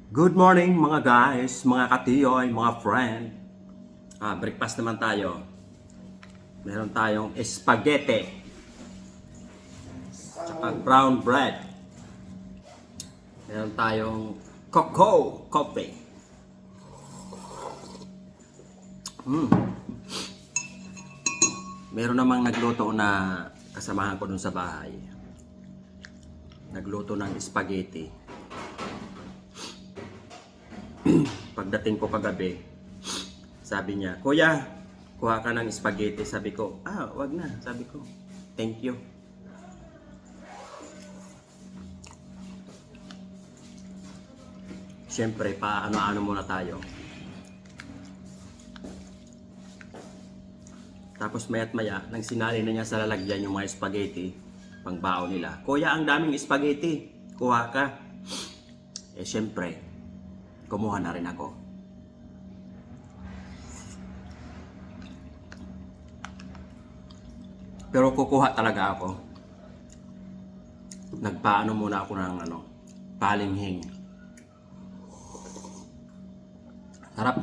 Good morning mga guys, mga katiyoy, mga friend. Breakfast naman tayo. Meron tayong spaghetti. Tsaka brown bread. Meron tayong coffee. Meron namang nagluto na kasamahan ko dun sa bahay. Nagluto ng spaghetti. Pagdating ko kagabi, sabi niya, "Kuya, kuha ka ng spaghetti." Sabi ko, wag na. Sabi ko, "Thank you." Siyempre, ano muna tayo. Tapos maya't maya, nang sinali na niya sa lalagyan yung mga spaghetti, pang baon nila. "Kuya, ang daming spaghetti. Kuha ka." Siyempre, kumuha na rin ako. Pero kukuha talaga ako. Nagpaano muna ako ng palinghing. Harap.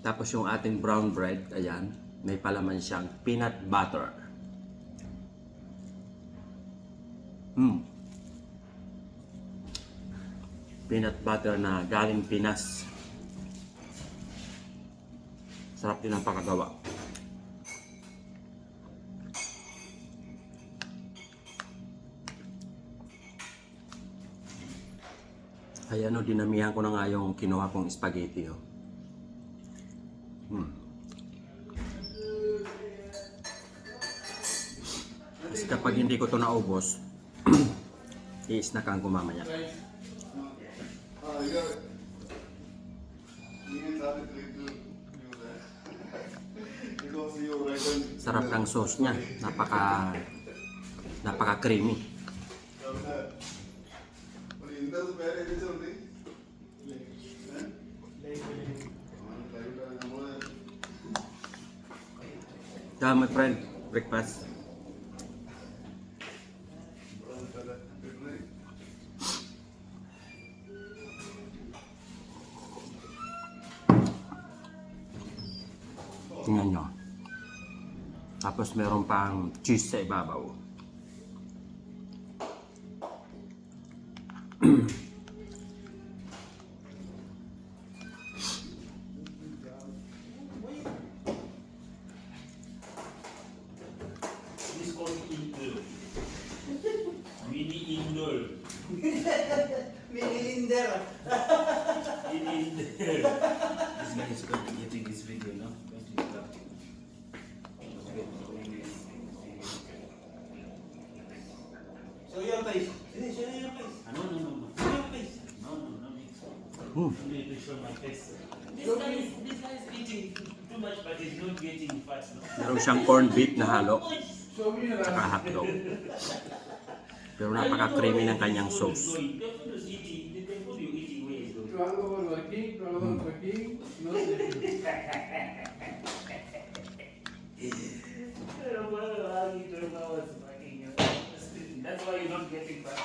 Tapos yung ating brown bread, ayan, may palaman siyang peanut butter. Peanut butter na galing Pinas. Sarap din ang pagkagawa. Ay dinamihan ko na nga yung kinuha kong spaghetti. Kasi kapag hindi ko to naubos, i-snackan ko mamaya. Sarap ng sauce niya, napaka creamy. My friend, breakfast. Tingnan nyo. Tapos meron pang cheese sa ibabaw. This called Inder. Mini Inder. Mini Linder. Mini Inder. This guy is going to get in this video, no? Going to start. Show your face. Sige, show your face. No. Show your face. No. I need to show my face. This guy is eating too much, but he's not getting fat, no? Meron siyang corned beef na halo, Show me your tsaka hotdog. Pero napaka-creamy ng kanyang sauce. The food is eating. The food you eating, where is going? 12 hour working, 12 hour working, no sleeping. That's why you're not getting fat.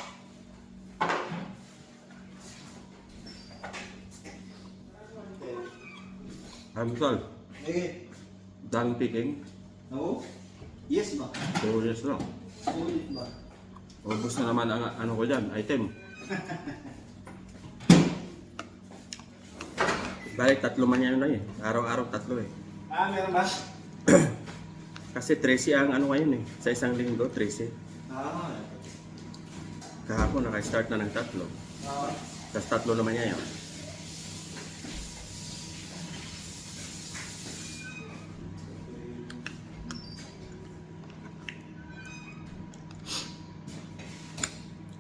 Sal, Okay. daming picking. No? Yes ba? So yes lang. Ulit ba? Ubus na naman ang ano ko dyan, item. Balik 3 man yan na Araw-araw 3 Meron ba? Kasi 13 ang ano ngayon Sa isang linggo, 13. Kahapon naka-start na ng 3. Tapos 3 naman yan yun.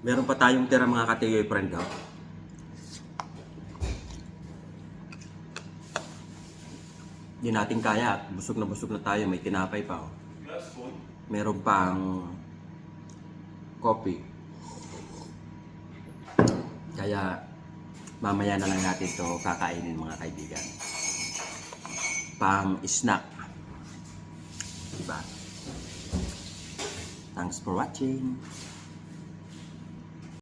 Meron pa tayong tira mga katiyoy friend. Hindi natin kaya at busog na tayo. May tinapay pa. Meron pang coffee. Kaya mamaya na lang natin to kakainin mga kaibigan. Pang snack. Diba? Thanks for watching.